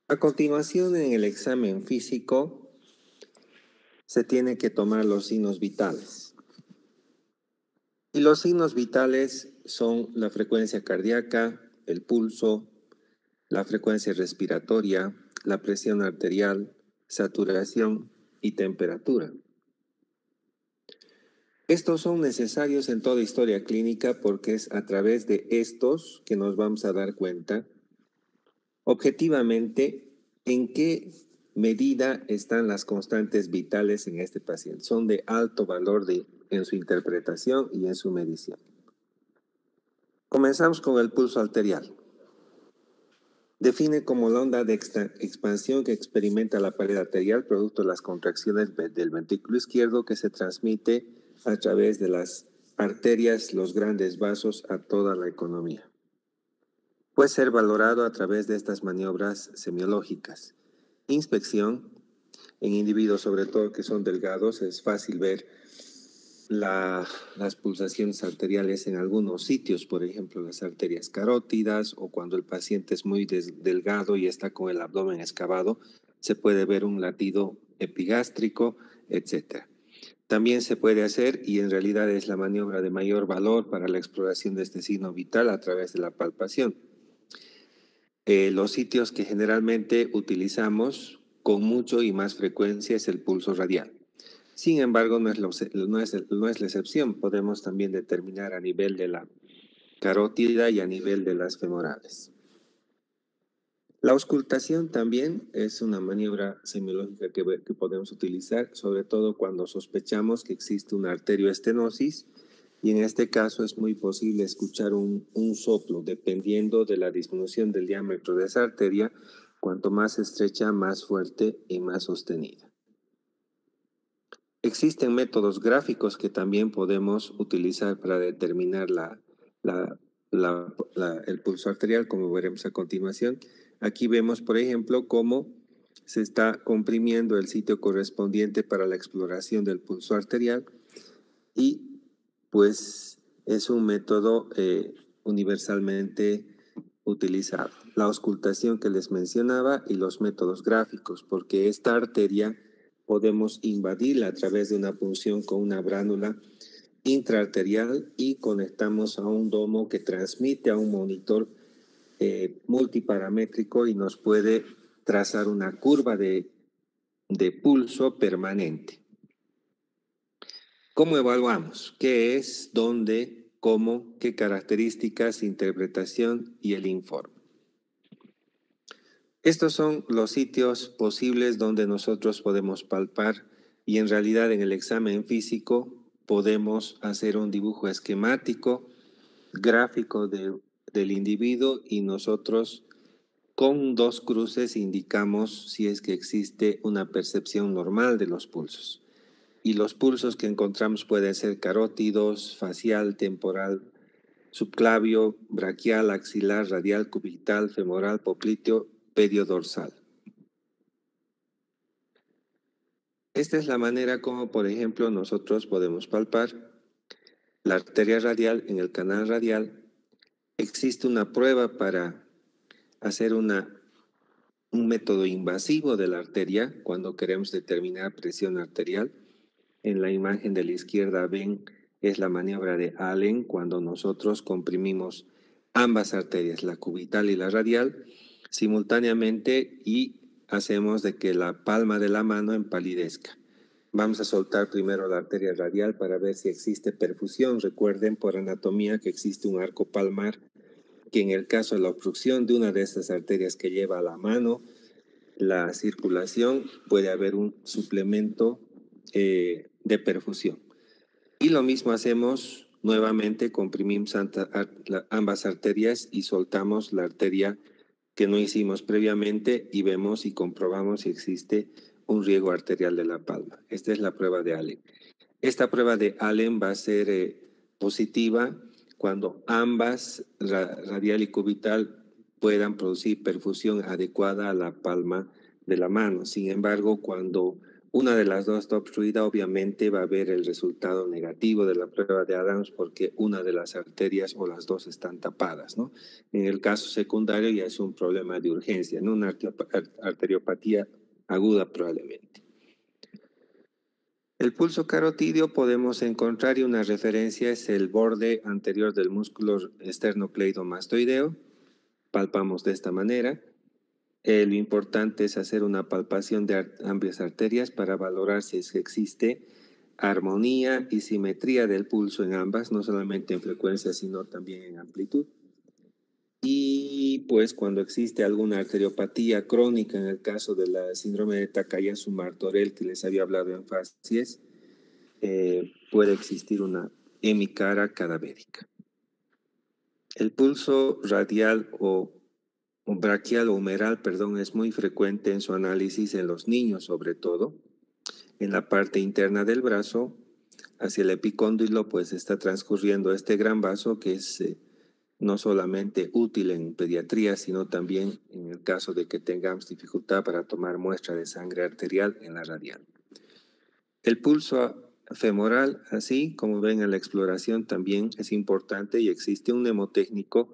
A continuación, en el examen físico, se tiene que tomar los signos vitales. Y los signos vitales son la frecuencia cardíaca, el pulso, la frecuencia respiratoria, la presión arterial, saturación y temperatura. Estos son necesarios en toda historia clínica porque es a través de estos que nos vamos a dar cuenta objetivamente en qué medida están las constantes vitales en este paciente. Son de alto valor en su interpretación y en su medición. Comenzamos con el pulso arterial. Define como la onda de expansión que experimenta la pared arterial producto de las contracciones del ventrículo izquierdo que se transmite a través de las arterias, los grandes vasos a toda la economía. Puede ser valorado a través de estas maniobras semiológicas. Inspección. En individuos, sobre todo que son delgados, es fácil ver las pulsaciones arteriales en algunos sitios, por ejemplo, las arterias carótidas, o cuando el paciente es muy delgado y está con el abdomen excavado, se puede ver un latido epigástrico, etc. También se puede hacer, y en realidad es la maniobra de mayor valor para la exploración de este signo vital a través de la palpación. Los sitios que generalmente utilizamos con mucho y más frecuencia es el pulso radial. Sin embargo, no es la excepción. Podemos también determinar a nivel de la carótida y a nivel de las femorales. La auscultación también es una maniobra semiológica que podemos utilizar, sobre todo cuando sospechamos que existe una arterioestenosis, y en este caso es muy posible escuchar un soplo, dependiendo de la disminución del diámetro de esa arteria. Cuanto más estrecha, más fuerte y más sostenida. Existen métodos gráficos que también podemos utilizar para determinar el pulso arterial, como veremos a continuación. Aquí vemos, por ejemplo, cómo se está comprimiendo el sitio correspondiente para la exploración del pulso arterial, y pues es un método universalmente utilizado. La auscultación que les mencionaba y los métodos gráficos, porque esta arteria podemos invadirla a través de una punción con una bránula intraarterial y conectamos a un domo que transmite a un monitor multiparamétrico y nos puede trazar una curva de pulso permanente. ¿Cómo evaluamos? ¿Qué es? ¿Dónde? ¿Cómo? ¿Qué características? Interpretación y el informe. Estos son los sitios posibles donde nosotros podemos palpar, y en realidad en el examen físico podemos hacer un dibujo esquemático, gráfico del individuo, y nosotros con dos cruces indicamos si es que existe una percepción normal de los pulsos. Y los pulsos que encontramos pueden ser carótidos, facial, temporal, subclavio, braquial, axilar, radial, cubital, femoral, popliteo, pediodorsal. Esta es la manera como, por ejemplo, nosotros podemos palpar la arteria radial en el canal radial. Existe una prueba para hacer un método invasivo de la arteria cuando queremos determinar presión arterial. En la imagen de la izquierda ven, es la maniobra de Allen cuando nosotros comprimimos ambas arterias, la cubital y la radial, simultáneamente, y hacemos de que la palma de la mano empalidezca. Vamos a soltar primero la arteria radial para ver si existe perfusión. Recuerden por anatomía que existe un arco palmar, que en el caso de la obstrucción de una de estas arterias que lleva a la mano la circulación, puede haber un suplemento de perfusión. Y lo mismo hacemos nuevamente, comprimimos ambas arterias y soltamos la arteria que no hicimos previamente, y vemos y comprobamos si existe un riego arterial de la palma. Esta es la prueba de Allen. Esta prueba de Allen va a ser positiva cuando ambas, radial y cubital, puedan producir perfusión adecuada a la palma de la mano. Sin embargo, cuando una de las dos está obstruida, obviamente va a haber el resultado negativo de la prueba de Adams porque una de las arterias o las dos están tapadas, ¿no? En el caso secundario ya es un problema de urgencia, ¿no? Una arteriopatía aguda probablemente. El pulso carotidio podemos encontrar, y una referencia es el borde anterior del músculo esternocleidomastoideo. Palpamos de esta manera. Lo importante es hacer una palpación de ambas arterias para valorar si es que existe armonía y simetría del pulso en ambas, no solamente en frecuencia, sino también en amplitud. Y pues cuando existe alguna arteriopatía crónica, en el caso de la síndrome de Takayasu-Martorell que les había hablado en facies, puede existir una hemicara cadavérica. El pulso radial o braquial o humeral, perdón, es muy frecuente en su análisis en los niños, sobre todo. En la parte interna del brazo, hacia el epicóndilo, pues está transcurriendo este gran vaso que es no solamente útil en pediatría, sino también en el caso de que tengamos dificultad para tomar muestra de sangre arterial en la radial. El pulso femoral, así como ven en la exploración, también es importante y existe un mnemotécnico.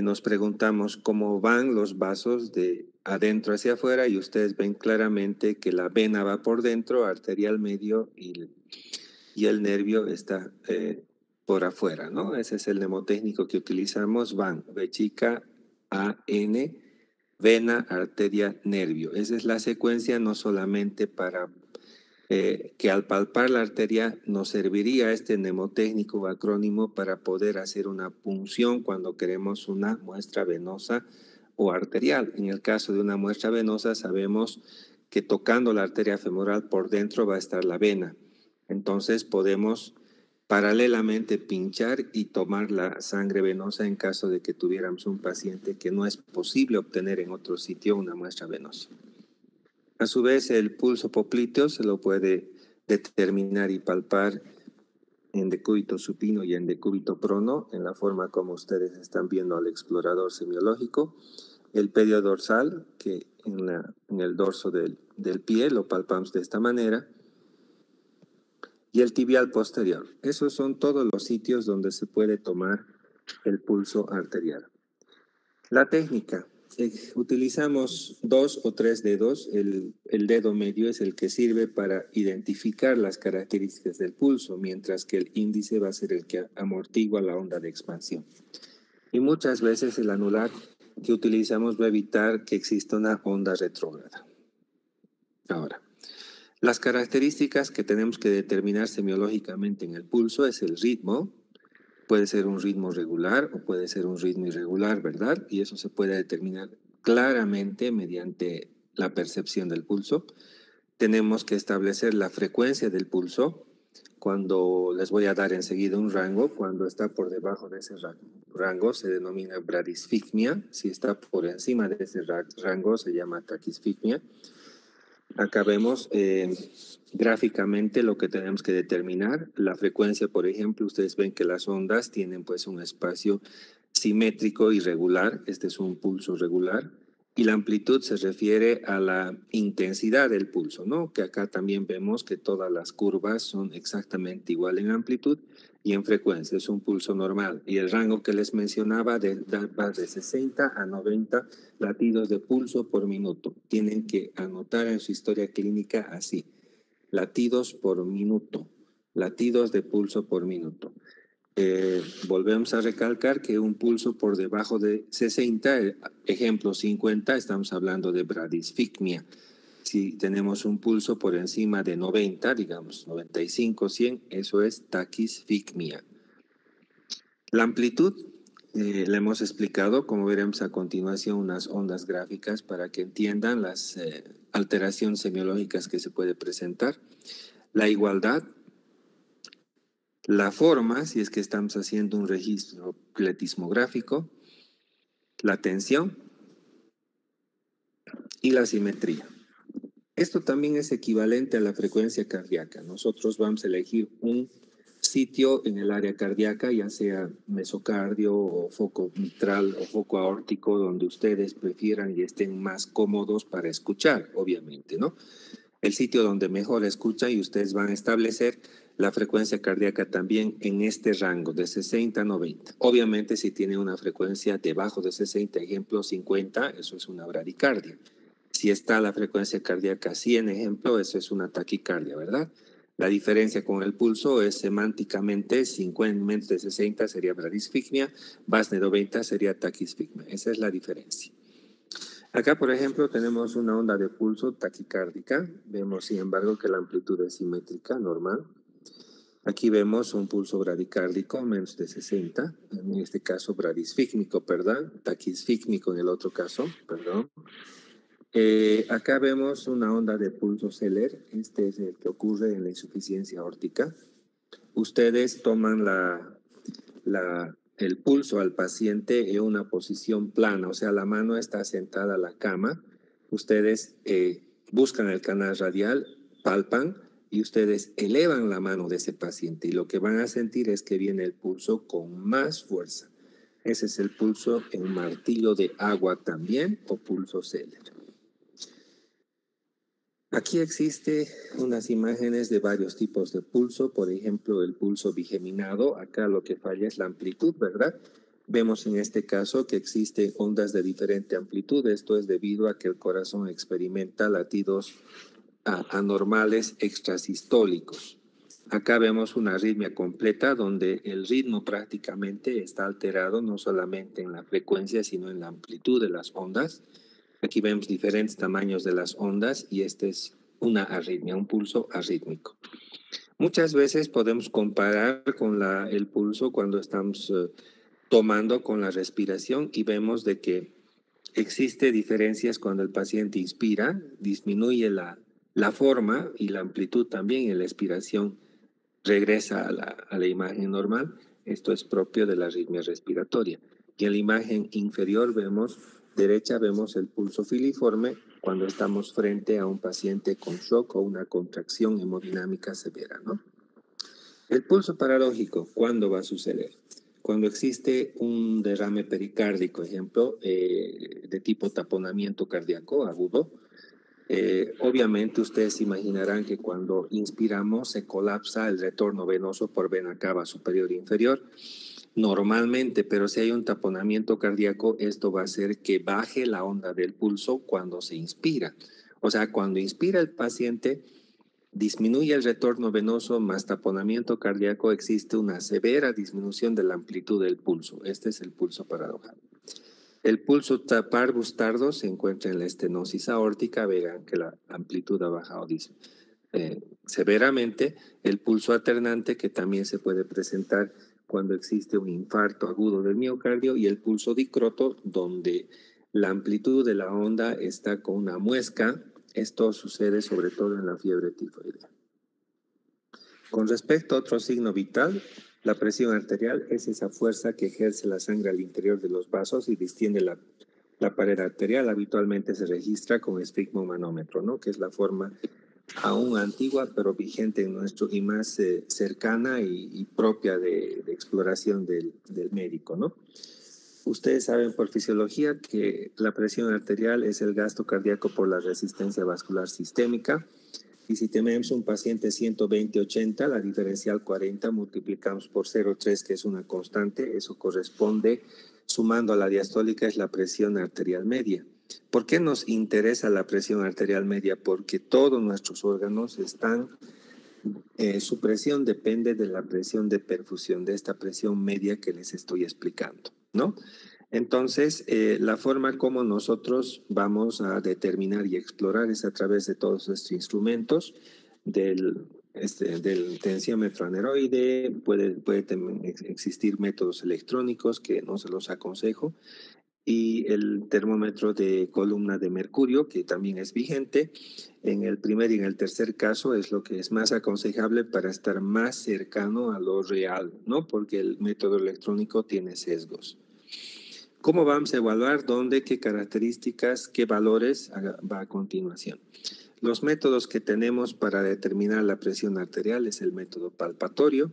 Nos preguntamos cómo van los vasos de adentro hacia afuera y ustedes ven claramente que la vena va por dentro, arterial medio y el nervio está por afuera, ¿no? Ese es el mnemotécnico que utilizamos, van, V chica, A, N, vena, arteria, nervio. Esa es la secuencia no solamente para que al palpar la arteria nos serviría este mnemotécnico o acrónimo para poder hacer una punción cuando queremos una muestra venosa o arterial. En el caso de una muestra venosa sabemos que tocando la arteria femoral por dentro va a estar la vena. Entonces podemos paralelamente pinchar y tomar la sangre venosa en caso de que tuviéramos un paciente que no es posible obtener en otro sitio una muestra venosa. A su vez, el pulso popliteo se lo puede determinar y palpar en decúbito supino y en decúbito prono, en la forma como ustedes están viendo al explorador semiológico. El pedio dorsal, que en el dorso del pie lo palpamos de esta manera. Y el tibial posterior. Esos son todos los sitios donde se puede tomar el pulso arterial. La técnica. Utilizamos 2 o 3 dedos. El dedo medio es el que sirve para identificar las características del pulso, mientras que el índice va a ser el que amortigua la onda de expansión. Y muchas veces el anular que utilizamos va a evitar que exista una onda retrógrada. Ahora, las características que tenemos que determinar semiológicamente en el pulso es el ritmo. Puede ser un ritmo regular o puede ser un ritmo irregular, ¿verdad? Y eso se puede determinar claramente mediante la percepción del pulso. Tenemos que establecer la frecuencia del pulso. Cuando les voy a dar enseguida un rango, cuando está por debajo de ese rango se denomina bradisfigmia. Si está por encima de ese rango se llama taquisfigmia. Acá vemos gráficamente lo que tenemos que determinar. La frecuencia, por ejemplo, ustedes ven que las ondas tienen pues un espacio simétrico y regular. Este es un pulso regular. Y la amplitud se refiere a la intensidad del pulso, ¿no? Que acá también vemos que todas las curvas son exactamente igual en amplitud y en frecuencia. Es un pulso normal. Y el rango que les mencionaba va de 60 a 90 latidos de pulso por minuto. Tienen que anotar en su historia clínica así. Latidos por minuto. Latidos de pulso por minuto. Volvemos a recalcar que un pulso por debajo de 60, ejemplo 50, estamos hablando de bradisfigmia. Si tenemos un pulso por encima de 90, digamos 95, 100, eso es taquisfigmia. La amplitud, la hemos explicado, como veremos a continuación, unas ondas gráficas para que entiendan las alteraciones semiológicas que se puede presentar. La igualdad. La forma, si es que estamos haciendo un registro pletismográfico, la tensión y la simetría. Esto también es equivalente a la frecuencia cardíaca. Nosotros vamos a elegir un sitio en el área cardíaca, ya sea mesocardio o foco mitral o foco aórtico, donde ustedes prefieran y estén más cómodos para escuchar, obviamente, ¿no? el sitio donde mejor escuchan y ustedes van a establecer la frecuencia cardíaca también en este rango de 60 a 90. Obviamente si tiene una frecuencia debajo de 60, ejemplo 50, eso es una bradicardia. Si está la frecuencia cardíaca 100, ejemplo, eso es una taquicardia, ¿verdad? La diferencia con el pulso es semánticamente 50 menos de 60 sería bradisfigmia, más de 90 sería taquisfigmia. Esa es la diferencia. Acá, por ejemplo, tenemos una onda de pulso taquicárdica. Vemos, sin embargo, que la amplitud es simétrica, normal. Aquí vemos un pulso bradicárdico menos de 60, en este caso bradisfígmico, perdón, taquisfígmico en el otro caso, perdón. Acá vemos una onda de pulso Seller, este es el que ocurre en la insuficiencia aórtica. Ustedes toman el pulso al paciente en una posición plana, o sea, la mano está sentada a la cama. Ustedes buscan el canal radial, palpan y ustedes elevan la mano de ese paciente y lo que van a sentir es que viene el pulso con más fuerza. Ese es el pulso en martillo de agua también o pulso Seller. Aquí existe unas imágenes de varios tipos de pulso, por ejemplo, el pulso bigeminado. Acá lo que falla es la amplitud, ¿verdad? Vemos en este caso que existen ondas de diferente amplitud. Esto es debido a que el corazón experimenta latidos anormales extrasistólicos. Acá vemos una arritmia completa donde el ritmo prácticamente está alterado no solamente en la frecuencia, sino en la amplitud de las ondas. Aquí vemos diferentes tamaños de las ondas y esta es una arritmia, un pulso arrítmico. Muchas veces podemos comparar con el pulso cuando estamos tomando con la respiración y vemos de que existe diferencias cuando el paciente inspira, disminuye la forma y la amplitud también y la expiración regresa a la imagen normal. Esto es propio de la arritmia respiratoria. Y en la imagen inferior derecha vemos el pulso filiforme cuando estamos frente a un paciente con shock o una contracción hemodinámica severa, ¿no? El pulso paradójico, ¿cuándo va a suceder? Cuando existe un derrame pericárdico, ejemplo, de tipo taponamiento cardíaco agudo. Obviamente ustedes imaginarán que cuando inspiramos se colapsa el retorno venoso por vena cava superior e inferior. Normalmente, pero si hay un taponamiento cardíaco, esto va a hacer que baje la onda del pulso cuando se inspira. O sea, cuando inspira el paciente, disminuye el retorno venoso más taponamiento cardíaco, existe una severa disminución de la amplitud del pulso. Este es el pulso paradojal. El pulso parvus tardo se encuentra en la estenosis aórtica, vean que la amplitud ha bajado severamente. El pulso alternante, que también se puede presentar cuando existe un infarto agudo del miocardio, y el pulso dicroto, donde la amplitud de la onda está con una muesca. Esto sucede sobre todo en la fiebre tifoidea. Con respecto a otro signo vital, la presión arterial es esa fuerza que ejerce la sangre al interior de los vasos y distiende la pared arterial. Habitualmente se registra con esfigmomanómetro, ¿no? Que es la forma aún antigua, pero vigente en nuestro y más cercana y propia de exploración del médico, ¿no? Ustedes saben por fisiología que la presión arterial es el gasto cardíaco por la resistencia vascular sistémica. Y si tenemos un paciente 120-80, la diferencial 40 multiplicamos por 0,3, que es una constante, eso corresponde, sumando a la diastólica, es la presión arterial media. ¿Por qué nos interesa la presión arterial media? Porque todos nuestros órganos están, su presión depende de la presión de perfusión, de esta presión media que les estoy explicando, ¿no? Entonces, la forma como nosotros vamos a determinar y explorar es a través de todos estos instrumentos del tensiómetro aneroide. Puede existir métodos electrónicos que no se los aconsejo, y el termómetro de columna de mercurio, que también es vigente. En el primer y en el tercer caso es lo que es más aconsejable para estar más cercano a lo real, ¿no? Porque el método electrónico tiene sesgos. ¿Cómo vamos a evaluar? ¿Dónde? ¿Qué características? ¿Qué valores? Va a continuación. Los métodos que tenemos para determinar la presión arterial es el método palpatorio.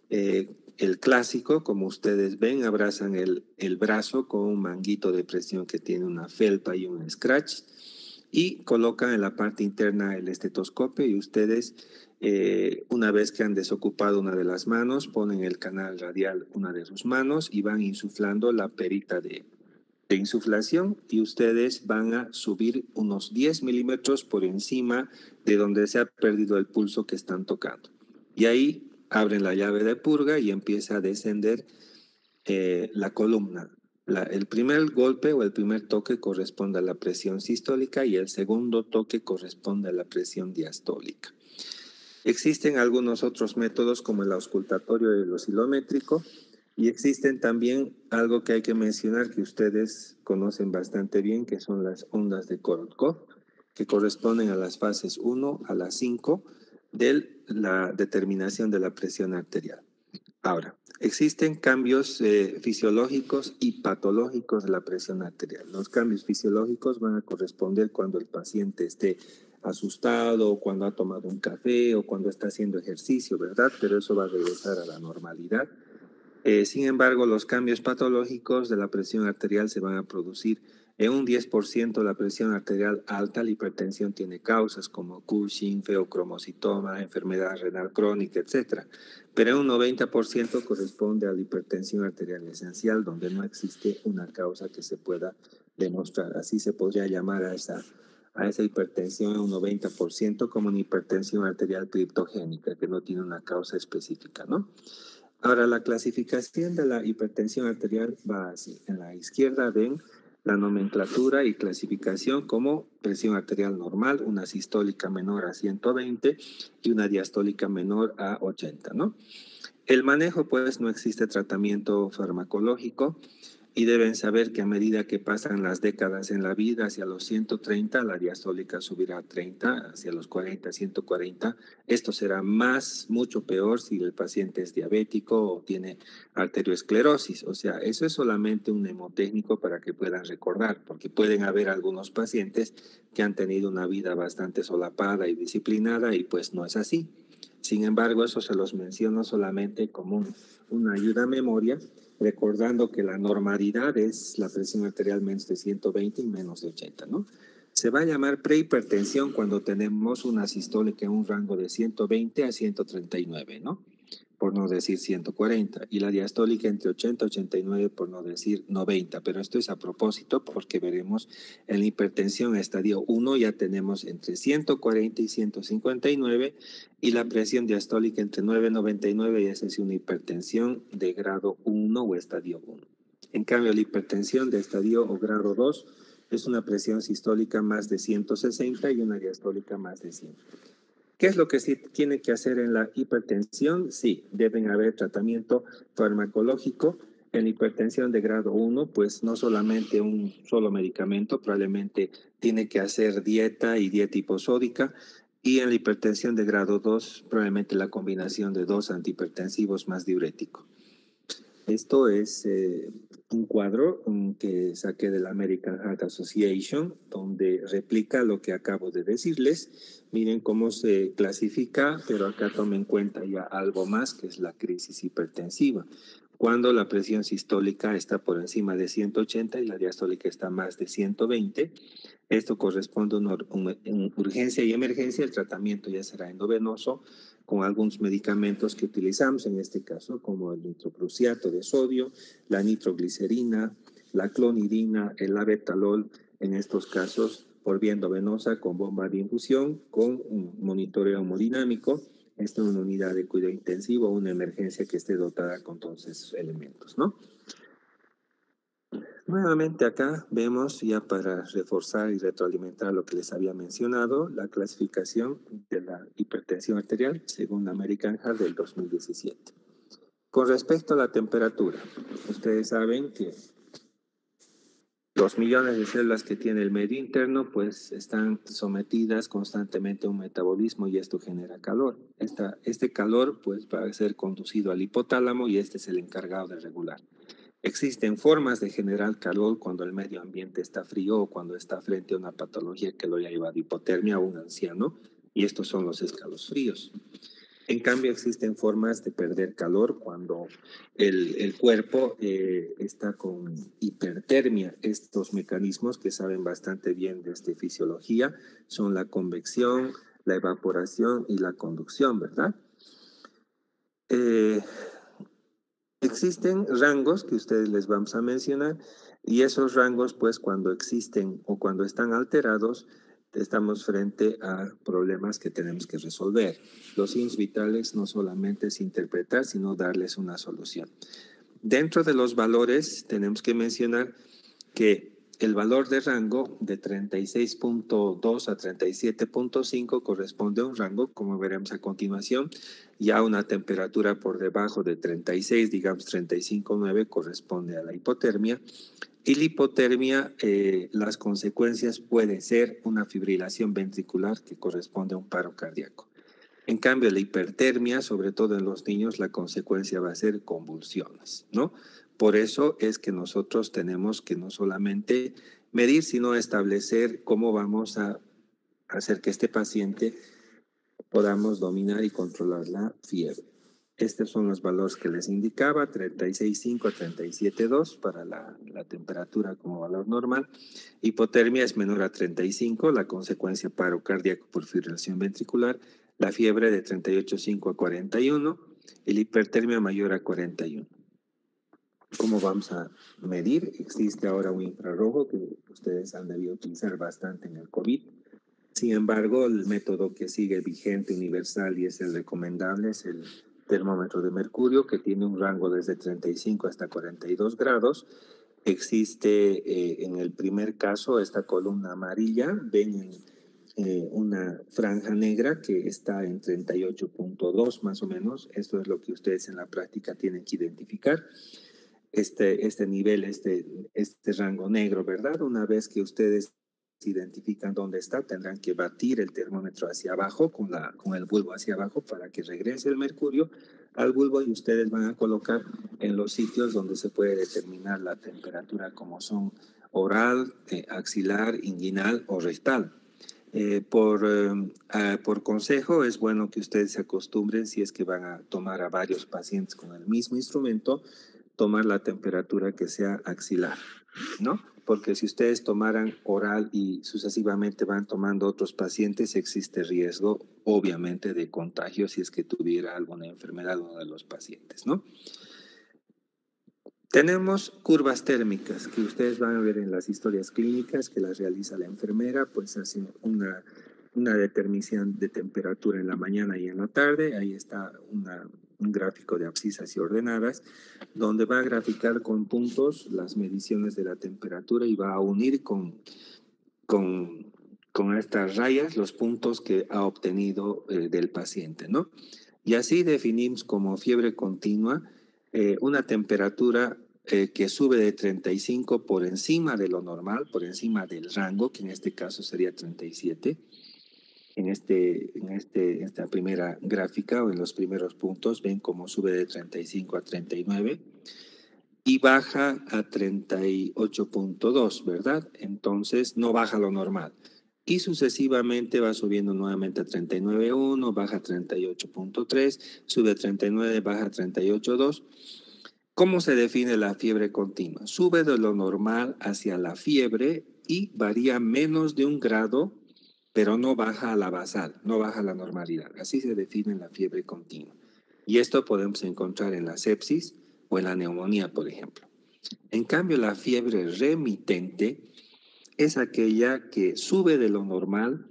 El clásico, como ustedes ven, abrazan el brazo con un manguito de presión que tiene una felpa y un scratch. y colocan en la parte interna el estetoscopio y ustedes, una vez que han desocupado una de las manos, ponen el canal radial una de sus manos y van insuflando la perita de insuflación y ustedes van a subir unos 10 milímetros por encima de donde se ha perdido el pulso que están tocando. Y ahí abren la llave de purga y empieza a descender la columna. El primer golpe o el primer toque corresponde a la presión sistólica y el segundo toque corresponde a la presión diastólica. Existen algunos otros métodos como el auscultatorio y el oscilométrico, y existen también algo que hay que mencionar que ustedes conocen bastante bien, que son las ondas de Korotkov, que corresponden a las fases 1 a las 5 de la determinación de la presión arterial. Ahora, existen cambios fisiológicos y patológicos de la presión arterial. Los cambios fisiológicos van a corresponder cuando el paciente esté asustado, o cuando ha tomado un café, o cuando está haciendo ejercicio, ¿verdad? Pero eso va a regresar a la normalidad. Sin embargo, los cambios patológicos de la presión arterial se van a producir en un 10% la presión arterial alta. La hipertensión tiene causas como Cushing, feocromocitoma, enfermedad renal crónica, etc. Pero en un 90% corresponde a la hipertensión arterial esencial, donde no existe una causa que se pueda demostrar. Así se podría llamar a esa hipertensión en un 90% como una hipertensión arterial criptogénica, que no tiene una causa específica, ¿no? Ahora, la clasificación de la hipertensión arterial va así. En la izquierda ven la nomenclatura y clasificación como presión arterial normal, una sistólica menor a 120 y una diastólica menor a 80, ¿no? El manejo, pues, no existe tratamiento farmacológico y deben saber que a medida que pasan las décadas en la vida, hacia los 130, la diastólica subirá a 30, hacia los 40, 140. Esto será mucho peor si el paciente es diabético o tiene arteriosclerosis. O sea, eso es solamente un mnemotécnico para que puedan recordar, porque pueden haber algunos pacientes que han tenido una vida bastante solapada y disciplinada y pues no es así. Sin embargo, eso se los menciono solamente como una ayuda a memoria, recordando que la normalidad es la presión arterial menos de 120 y menos de 80, ¿no? Se va a llamar prehipertensión cuando tenemos una sistólica en un rango de 120 a 139, ¿no? Por no decir 140, y la diastólica entre 80 y 89, por no decir 90, pero esto es a propósito porque veremos en la hipertensión estadio 1 ya tenemos entre 140 y 159 y la presión diastólica entre 9 y 99 y esa es una hipertensión de grado 1 o estadio 1. En cambio, la hipertensión de estadio o grado 2 es una presión sistólica más de 160 y una diastólica más de 100. ¿Qué es lo que sí tiene que hacer en la hipertensión? Sí, deben haber tratamiento farmacológico. En la hipertensión de grado 1, pues no solamente un solo medicamento, probablemente tiene que hacer dieta y dieta hiposódica. Y en la hipertensión de grado 2, probablemente la combinación de 2 antihipertensivos más diurético. Esto es un cuadro que saqué de la American Heart Association, donde replica lo que acabo de decirles. Miren cómo se clasifica, pero acá tomen en cuenta ya algo más, que es la crisis hipertensiva. Cuando la presión sistólica está por encima de 180 y la diastólica está más de 120, esto corresponde a una urgencia y emergencia. El tratamiento ya será endovenoso con algunos medicamentos que utilizamos en este caso, como el nitroprusiato de sodio, la nitroglicerina, la clonidina, el labetalol, en estos casos por vía endovenosa con bomba de infusión, con un monitoreo hemodinámico. Esta es una unidad de cuidado intensivo, una emergencia que esté dotada con todos esos elementos, ¿no? Nuevamente acá vemos, ya para reforzar y retroalimentar lo que les había mencionado, la clasificación de la hipertensión arterial según la American Heart del 2017. Con respecto a la temperatura, ustedes saben que los millones de células que tiene el medio interno pues están sometidas constantemente a un metabolismo y esto genera calor. Este calor pues va a ser conducido al hipotálamo y este es el encargado de regular. Existen formas de generar calor cuando el medio ambiente está frío o cuando está frente a una patología que lo haya llevado a hipotermia o un anciano, y estos son los escalofríos. En cambio, existen formas de perder calor cuando el cuerpo está con hipertermia. Estos mecanismos que saben bastante bien desde fisiología son la convección, la evaporación y la conducción, ¿verdad? Existen rangos que ustedes les vamos a mencionar y esos rangos, pues cuando existen o cuando están alterados, estamos frente a problemas que tenemos que resolver. Los signos vitales no solamente es interpretar, sino darles una solución. Dentro de los valores tenemos que mencionar que el valor de rango de 36.2 a 37.5 corresponde a un rango, como veremos a continuación. Ya una temperatura por debajo de 36, digamos 35.9, corresponde a la hipotermia. Y la hipotermia, las consecuencias pueden ser una fibrilación ventricular que corresponde a un paro cardíaco. En cambio, la hipertermia, sobre todo en los niños, la consecuencia va a ser convulsiones, ¿no? Por eso es que nosotros tenemos que no solamente medir, sino establecer cómo vamos a hacer que este paciente podamos dominar y controlar la fiebre. Estos son los valores que les indicaba, 36.5 a 37.2 para la temperatura como valor normal. Hipotermia es menor a 35, la consecuencia paro cardíaco por fibrilación ventricular. La fiebre de 38.5 a 41 y la hipertermia mayor a 41. ¿Cómo vamos a medir? Existe ahora un infrarrojo que ustedes han debido utilizar bastante en el COVID. Sin embargo, el método que sigue vigente, universal y es el recomendable es el termómetro de mercurio, que tiene un rango desde 35 hasta 42 grados. Existe en el primer caso esta columna amarilla, ven una franja negra que está en 38.2 más o menos. Esto es lo que ustedes en la práctica tienen que identificar. Este nivel, este rango negro, ¿verdad? Una vez que ustedes identifican dónde está, tendrán que batir el termómetro hacia abajo, con el bulbo hacia abajo, para que regrese el mercurio al bulbo y ustedes van a colocar en los sitios donde se puede determinar la temperatura, como son oral, axilar, inguinal o rectal. Por consejo, es bueno que ustedes se acostumbren, si es que van a tomar a varios pacientes con el mismo instrumento, tomar la temperatura que sea axilar, ¿no? Porque si ustedes tomaran oral y sucesivamente van tomando otros pacientes, existe riesgo, obviamente, de contagio si es que tuviera alguna enfermedad uno de los pacientes, ¿no? Tenemos curvas térmicas que ustedes van a ver en las historias clínicas que las realiza la enfermera, pues hace una determinación de temperatura en la mañana y en la tarde. Ahí está un gráfico de abscisas y ordenadas, donde va a graficar con puntos las mediciones de la temperatura y va a unir con estas rayas los puntos que ha obtenido del paciente, ¿no? Y así definimos como fiebre continua una temperatura que sube de 35 por encima de lo normal, por encima del rango, que en este caso sería 37. En esta primera gráfica o en los primeros puntos ven cómo sube de 35 a 39 y baja a 38.2, ¿verdad? Entonces no baja lo normal. Y sucesivamente va subiendo nuevamente a 39.1, baja a 38.3, sube a 39, baja a 38.2. ¿Cómo se define la fiebre continua? Sube de lo normal hacia la fiebre y varía menos de 1 grado, pero no baja a la basal, no baja a la normalidad. Así se define la fiebre continua. Y esto podemos encontrar en la sepsis o en la neumonía, por ejemplo. En cambio, la fiebre remitente es aquella que sube de lo normal,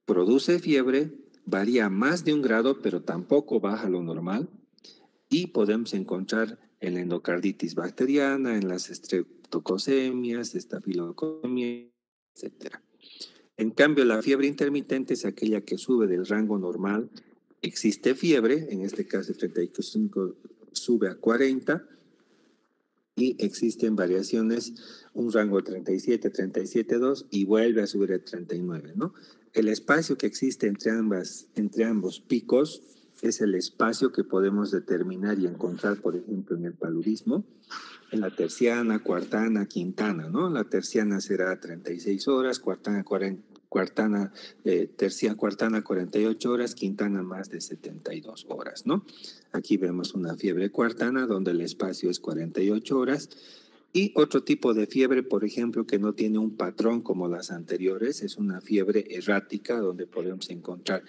produce fiebre, varía más de 1 grado, pero tampoco baja lo normal, y podemos encontrar en la endocarditis bacteriana, en las estreptococemias, estafilococemia, etc. En cambio, la fiebre intermitente es aquella que sube del rango normal, existe fiebre, en este caso 35 sube a 40, y existen variaciones, un rango de 37, 37.2 y vuelve a subir a 39, ¿no? El espacio que existe entre ambos picos es el espacio que podemos determinar y encontrar, por ejemplo, en el paludismo, en la terciana, cuartana, quintana, ¿no? La terciana será 36 horas, cuartana Cuartana, Cuartana 48 horas, Quintana más de 72 horas, ¿no? Aquí vemos una fiebre cuartana donde el espacio es 48 horas. Y otro tipo de fiebre, por ejemplo, que no tiene un patrón como las anteriores, es una fiebre errática donde podemos encontrar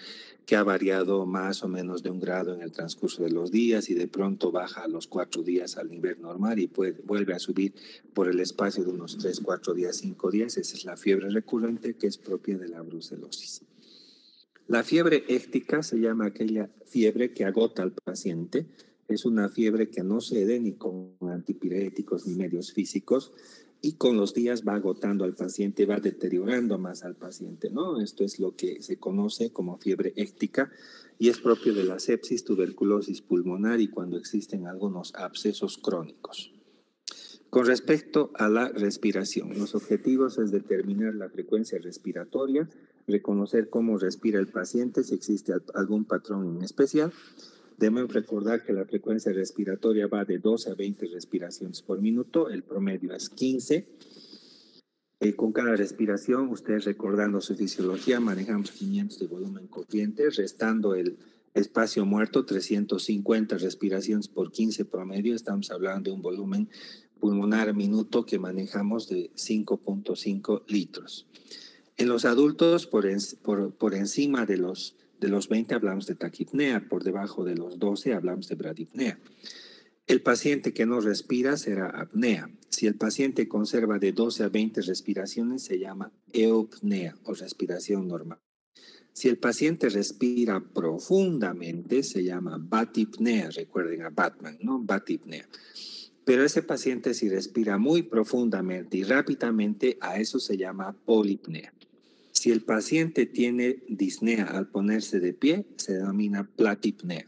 que ha variado más o menos de 1 grado en el transcurso de los días y de pronto baja a los 4 días al nivel normal y vuelve a subir por el espacio de unos 3, 4 días, 5 días. Esa es la fiebre recurrente que es propia de la brucelosis. La fiebre éctica se llama aquella fiebre que agota al paciente. Es una fiebre que no cede ni con antipiréticos ni medios físicos y con los días va agotando al paciente, va deteriorando más al paciente, ¿no? Esto es lo que se conoce como fiebre éctica y es propio de la sepsis, tuberculosis pulmonar y cuando existen algunos abscesos crónicos. Con respecto a la respiración, los objetivos es determinar la frecuencia respiratoria, reconocer cómo respira el paciente, si existe algún patrón en especial. Debemos recordar que la frecuencia respiratoria va de 12 a 20 respiraciones por minuto, el promedio es 15. Con cada respiración, ustedes recordando su fisiología, manejamos 500 de volumen corriente, restando el espacio muerto, 350 respiraciones por 15 promedio, estamos hablando de un volumen pulmonar minuto que manejamos de 5.5 litros. En los adultos, por encima de los 20 hablamos de taquipnea, por debajo de los 12 hablamos de bradipnea. El paciente que no respira será apnea. Si el paciente conserva de 12 a 20 respiraciones, se llama eupnea o respiración normal. Si el paciente respira profundamente, se llama batipnea. Recuerden a Batman, ¿no? Batipnea. Pero ese paciente si respira muy profundamente y rápidamente, a eso se llama polipnea. Si el paciente tiene disnea al ponerse de pie, se denomina platipnea.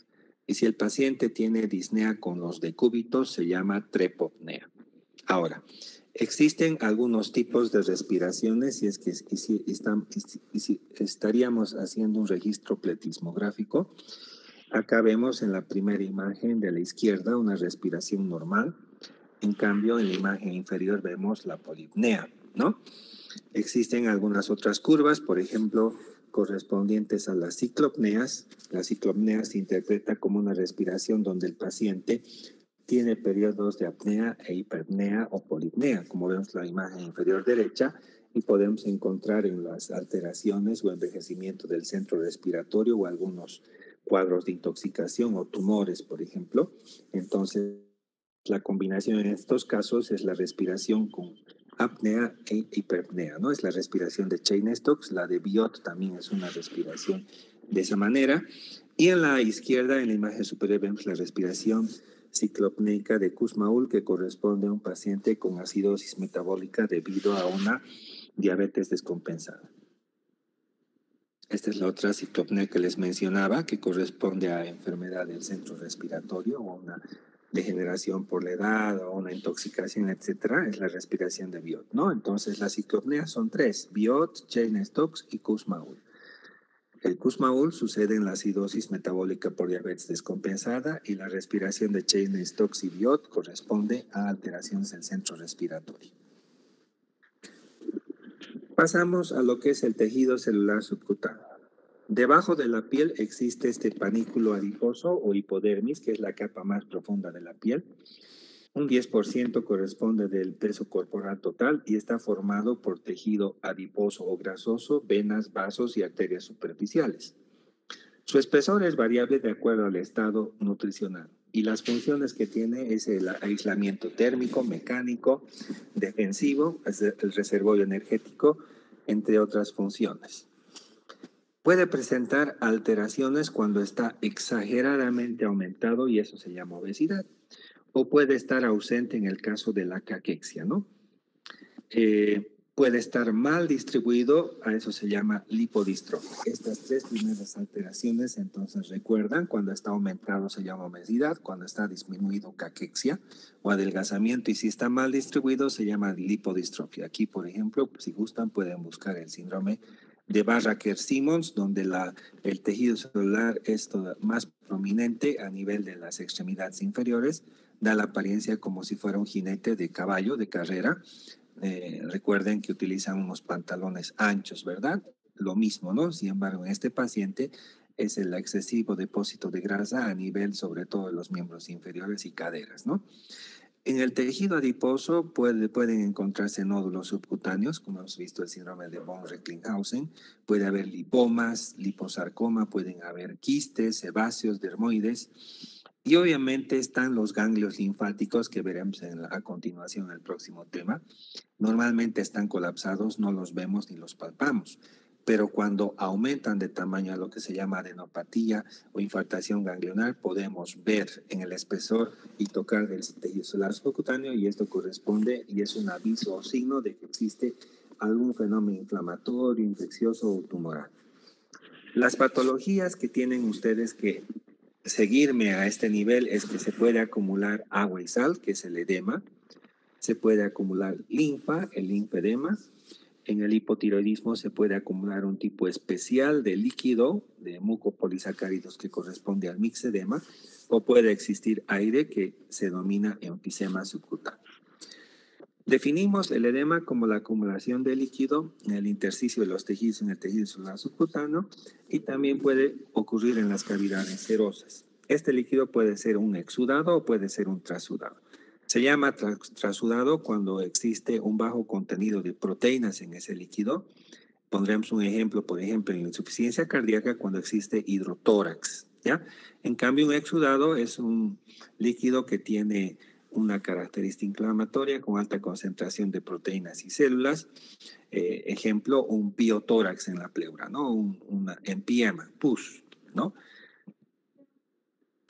Y si el paciente tiene disnea con los decúbitos, se llama trepopnea. Ahora, existen algunos tipos de respiraciones y es que si estaríamos haciendo un registro pletismográfico. Acá vemos en la primera imagen de la izquierda una respiración normal. En cambio, en la imagen inferior vemos la polipnea, ¿no? Existen algunas otras curvas, por ejemplo, correspondientes a las ciclopneas. La ciclopnea se interpreta como una respiración donde el paciente tiene periodos de apnea e hiperpnea o polipnea, como vemos en la imagen inferior derecha, y podemos encontrar en las alteraciones o envejecimiento del centro respiratorio o algunos cuadros de intoxicación o tumores, por ejemplo. Entonces, la combinación en estos casos es la respiración con apnea e hiperpnea, ¿no? Es la respiración de Cheyne-Stokes, la de Biot también es una respiración de esa manera. Y en la izquierda, en la imagen superior, vemos la respiración ciclopneica de Kussmaul, que corresponde a un paciente con acidosis metabólica debido a una diabetes descompensada. Esta es la otra ciclopnea que les mencionaba, que corresponde a enfermedad del centro respiratorio o una degeneración por la edad o una intoxicación, etcétera. Es la respiración de Biot, ¿no? Entonces, las ciclopneas son 3, Biot, Cheyne-Stokes y Kussmaul. El Kussmaul sucede en la acidosis metabólica por diabetes descompensada y la respiración de Cheyne-Stokes y Biot corresponde a alteraciones del centro respiratorio. Pasamos a lo que es el tejido celular subcutáneo. Debajo de la piel existe este panículo adiposo o hipodermis, que es la capa más profunda de la piel. Un 10% corresponde del peso corporal total y está formado por tejido adiposo o grasoso, venas, vasos y arterias superficiales. Su espesor es variable de acuerdo al estado nutricional y las funciones que tiene es el aislamiento térmico, mecánico, defensivo, el reservorio energético, entre otras funciones. Puede presentar alteraciones cuando está exageradamente aumentado y eso se llama obesidad, o puede estar ausente en el caso de la caquexia, ¿no? Puede estar mal distribuido, a eso se llama lipodistrofia. Estas 3 primeras alteraciones, entonces recuerdan, cuando está aumentado se llama obesidad, cuando está disminuido caquexia o adelgazamiento y si está mal distribuido se llama lipodistrofia. Aquí, por ejemplo, si gustan pueden buscar el síndrome de Barraquer-Simons, donde el tejido celular es más prominente a nivel de las extremidades inferiores, da la apariencia como si fuera un jinete de caballo de carrera. Recuerden que utilizan unos pantalones anchos, ¿verdad? lo mismo, ¿no? Sin embargo, en este paciente es el excesivo depósito de grasa a nivel, sobre todo, de los miembros inferiores y caderas, ¿no? En el tejido adiposo pueden encontrarse nódulos subcutáneos, como hemos visto el síndrome de von Recklinghausen. Puede haber lipomas, liposarcoma, pueden haber quistes, sebáceos, dermoides. Y obviamente están los ganglios linfáticos que veremos a continuación en el próximo tema. Normalmente están colapsados, no los vemos ni los palpamos. Pero cuando aumentan de tamaño a lo que se llama adenopatía o infartación ganglionar, podemos ver en el espesor y tocar el tejido celular subcutáneo, y esto corresponde y es un aviso o signo de que existe algún fenómeno inflamatorio, infeccioso o tumoral. Las patologías que tienen ustedes que seguirme a este nivel es que se puede acumular agua y sal, que es el edema. Se puede acumular linfa, el linfedema. En el hipotiroidismo se puede acumular un tipo especial de líquido de mucopolisacáridos que corresponde al mixedema, o puede existir aire que se denomina enfisema subcutáneo. Definimos el edema como la acumulación de líquido en el intersticio de los tejidos en el tejido celular subcutáneo, y también puede ocurrir en las cavidades serosas. Este líquido puede ser un exudado o puede ser un trasudado. Se llama trasudado cuando existe un bajo contenido de proteínas en ese líquido. Pondremos un ejemplo, por ejemplo, en la insuficiencia cardíaca cuando existe hidrotórax, ¿ya? En cambio, un exudado es un líquido que tiene una característica inflamatoria con alta concentración de proteínas y células. Ejemplo, un piotórax en la pleura, ¿no? Una empiema, pus, ¿no?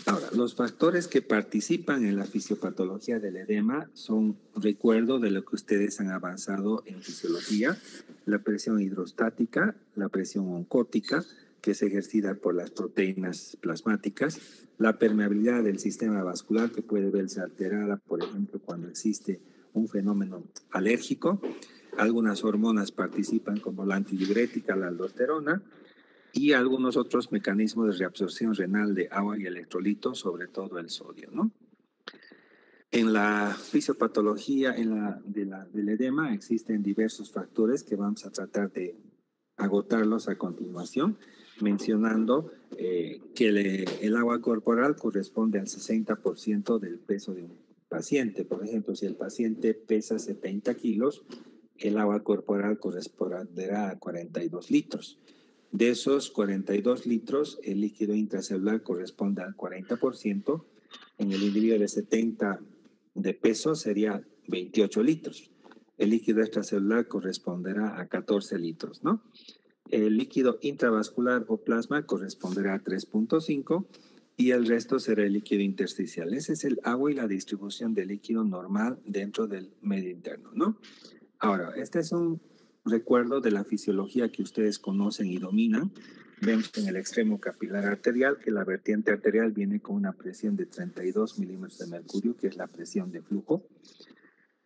Ahora, los factores que participan en la fisiopatología del edema son, recuerdo de lo que ustedes han avanzado en fisiología: la presión hidrostática, la presión oncótica, que es ejercida por las proteínas plasmáticas, la permeabilidad del sistema vascular, que puede verse alterada, por ejemplo, cuando existe un fenómeno alérgico. Algunas hormonas participan, como la antidiurética, la aldosterona, y algunos otros mecanismos de reabsorción renal de agua y electrolitos, sobre todo el sodio, ¿no? En la fisiopatología del edema existen diversos factores que vamos a tratar de agotarlos a continuación, mencionando que el agua corporal corresponde al 60% del peso de un paciente. Por ejemplo, si el paciente pesa 70 kilos, el agua corporal corresponderá a 42 litros. De esos 42 litros, el líquido intracelular corresponde al 40%. En el individuo de 70 de peso sería 28 litros. El líquido extracelular corresponderá a 14 litros, ¿no? El líquido intravascular o plasma corresponderá a 3.5, y el resto será el líquido intersticial. Ese es el agua y la distribución del líquido normal dentro del medio interno, ¿no? Ahora, este es un recuerdo de la fisiología que ustedes conocen y dominan. Vemos en el extremo capilar arterial que la vertiente arterial viene con una presión de 32 milímetros de mercurio, que es la presión de flujo.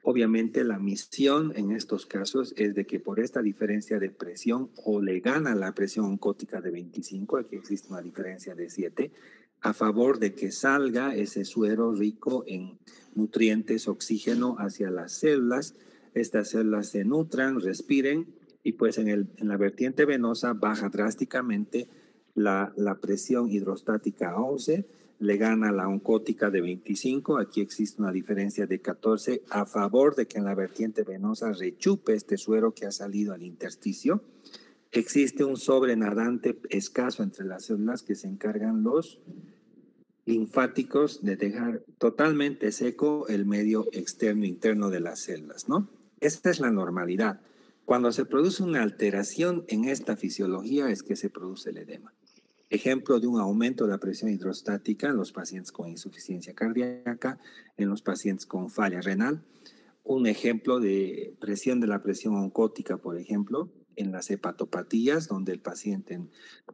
Obviamente la misión en estos casos es de que por esta diferencia de presión, o le gana la presión oncótica de 25, aquí existe una diferencia de 7, a favor de que salga ese suero rico en nutrientes, oxígeno hacia las células. Estas células se nutran, respiren, y pues en la vertiente venosa baja drásticamente la presión hidrostática a 11, le gana la oncótica de 25, aquí existe una diferencia de 14 a favor de que en la vertiente venosa rechupe este suero que ha salido al intersticio. Existe un sobrenadante escaso entre las células que se encargan los linfáticos de dejar totalmente seco el medio externo e interno de las células, ¿no? Esta es la normalidad. Cuando se produce una alteración en esta fisiología es que se produce el edema. Ejemplo de un aumento de la presión hidrostática en los pacientes con insuficiencia cardíaca, en los pacientes con falla renal. Un ejemplo de presión de la presión oncótica, por ejemplo, en las hepatopatías, donde el paciente,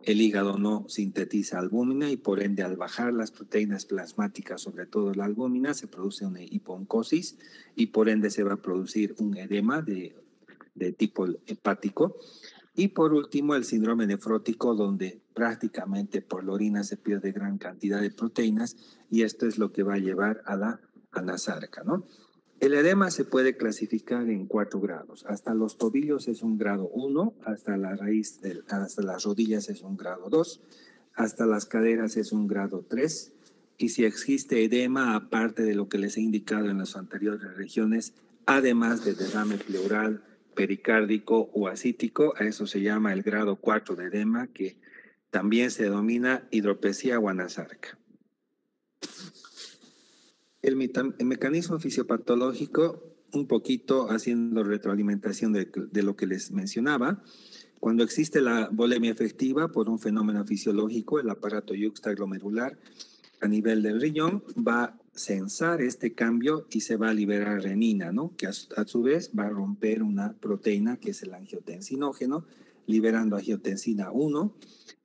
el hígado no sintetiza albúmina, y por ende al bajar las proteínas plasmáticas, sobre todo la albúmina, se produce una hipooncosis y por ende se va a producir un edema de tipo hepático. Y por último, el síndrome nefrótico, donde prácticamente por la orina se pierde gran cantidad de proteínas, y esto es lo que va a llevar a la anasarca, ¿no? El edema se puede clasificar en 4 grados. Hasta los tobillos es un grado 1, hasta hasta las rodillas es un grado 2, hasta las caderas es un grado 3. Y si existe edema, aparte de lo que les he indicado en las anteriores regiones, además de derrame pleural, pericárdico o ascítico, a eso se llama el grado 4 de edema, que también se denomina hidropesía guanasarca. El mecanismo fisiopatológico, un poquito haciendo retroalimentación de lo que les mencionaba, cuando existe la volemia efectiva por un fenómeno fisiológico, el aparato yuxtaglomerular a nivel del riñón va a censar este cambio y se va a liberar renina, ¿no? Que a su vez va a romper una proteína que es el angiotensinógeno, liberando angiotensina 1.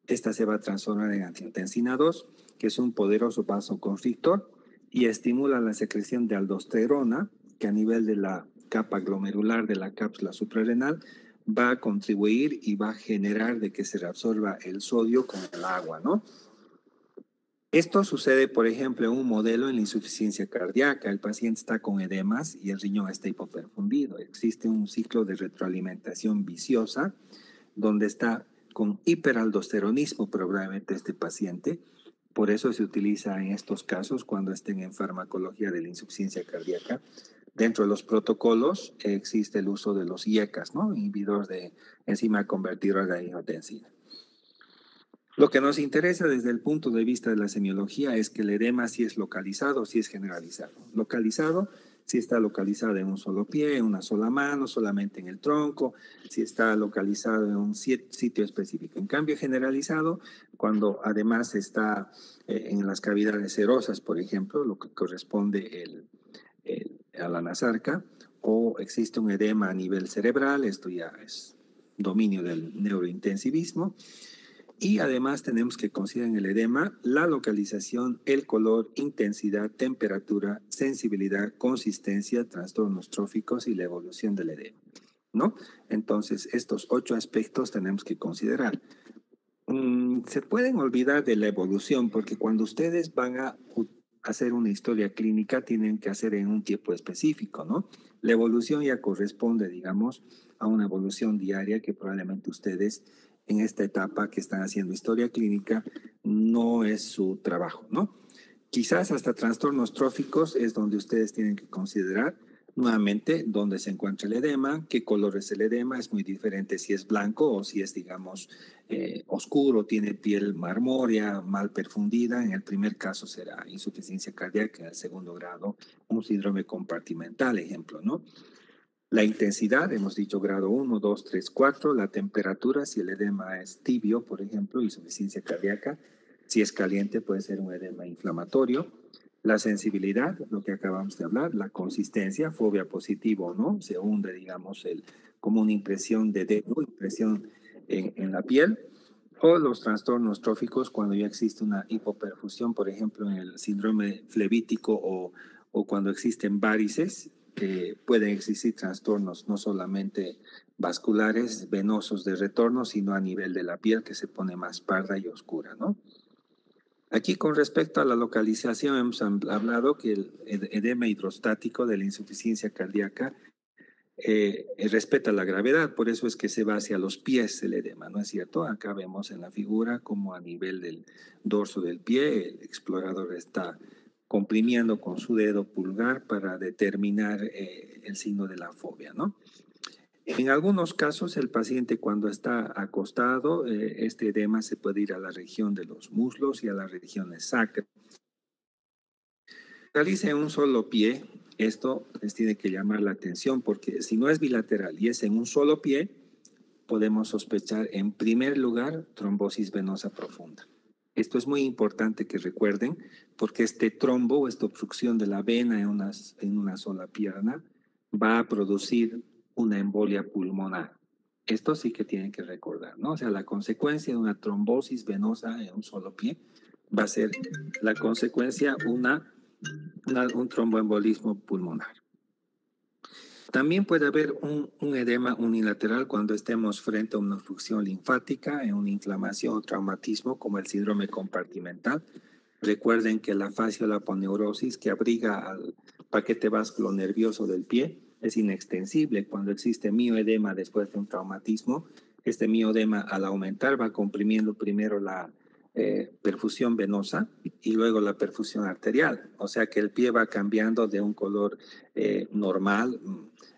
Esta se va a transformar en angiotensina 2, que es un poderoso vasoconstrictor y estimula la secreción de aldosterona, que a nivel de la capa glomerular de la cápsula suprarrenal va a contribuir y va a generar de que se reabsorba el sodio con el agua, ¿no? Esto sucede, por ejemplo, en un modelo en la insuficiencia cardíaca. El paciente está con edemas y el riñón está hipoperfundido. Existe un ciclo de retroalimentación viciosa donde está con hiperaldosteronismo probablemente este paciente. Por eso se utiliza en estos casos cuando estén en farmacología de la insuficiencia cardíaca. Dentro de los protocolos existe el uso de los IECAS, ¿no? Inhibidores de enzima convertidora de angiotensina. Lo que nos interesa desde el punto de vista de la semiología es que el edema sí es localizado, sí es generalizado. Localizado, si está localizado en un solo pie, en una sola mano, solamente en el tronco, si está localizado en un sitio específico. En cambio, generalizado, cuando además está en las cavidades serosas, por ejemplo, lo que corresponde a la nasarca, o existe un edema a nivel cerebral, esto ya es dominio del neurointensivismo. Y además tenemos que considerar en el edema la localización, el color, intensidad, temperatura, sensibilidad, consistencia, trastornos tróficos y la evolución del edema, ¿no? Entonces, estos 8 aspectos tenemos que considerar. Se pueden olvidar de la evolución porque cuando ustedes van a hacer una historia clínica tienen que hacer en un tiempo específico, ¿no? La evolución ya corresponde, digamos, a una evolución diaria que probablemente ustedes en esta etapa que están haciendo historia clínica no es su trabajo, ¿no? Quizás hasta trastornos tróficos es donde ustedes tienen que considerar nuevamente dónde se encuentra el edema, qué color es el edema, es muy diferente si es blanco o si es, digamos, oscuro, tiene piel marmórea, mal perfundida. En el primer caso será insuficiencia cardíaca, en el segundo grado un síndrome compartimental, ejemplo, ¿no? La intensidad, hemos dicho grado 1, 2, 3, 4. La temperatura, si el edema es tibio, por ejemplo, insuficiencia cardíaca. Si es caliente, puede ser un edema inflamatorio. La sensibilidad, lo que acabamos de hablar. La consistencia, fobia positivo o no. Se hunde, digamos, como una impresión de dedo, impresión en la piel. O los trastornos tróficos, cuando ya existe una hipoperfusión, por ejemplo, en el síndrome flevítico o cuando existen varices. Pueden existir trastornos no solamente vasculares, venosos de retorno, sino a nivel de la piel que se pone más parda y oscura, ¿no? Aquí con respecto a la localización hemos hablado que el edema hidrostático de la insuficiencia cardíaca respeta la gravedad, por eso es que se va hacia los pies el edema, ¿no es cierto? Acá vemos en la figura como a nivel del dorso del pie el explorador está comprimiendo con su dedo pulgar para determinar el signo de la fobia, ¿no? En algunos casos, el paciente cuando está acostado, este edema se puede ir a la región de los muslos y a las regiones sacras. Realice en un solo pie, esto les tiene que llamar la atención porque si no es bilateral y es en un solo pie, podemos sospechar en primer lugar trombosis venosa profunda. Esto es muy importante que recuerden porque este trombo o esta obstrucción de la vena en una sola pierna va a producir una embolia pulmonar. Esto sí que tienen que recordar, ¿no? O sea, la consecuencia de una trombosis venosa en un solo pie va a ser la consecuencia un tromboembolismo pulmonar. También puede haber un edema unilateral cuando estemos frente a una obstrucción linfática, en una inflamación o traumatismo como el síndrome compartimental. Recuerden que la fasciolaponeurosis que abriga paquete vasculo nervioso del pie es inextensible. Cuando existe mioedema después de un traumatismo, este mioedema al aumentar va comprimiendo primero la perfusión venosa y luego la perfusión arterial. O sea que el pie va cambiando de un color normal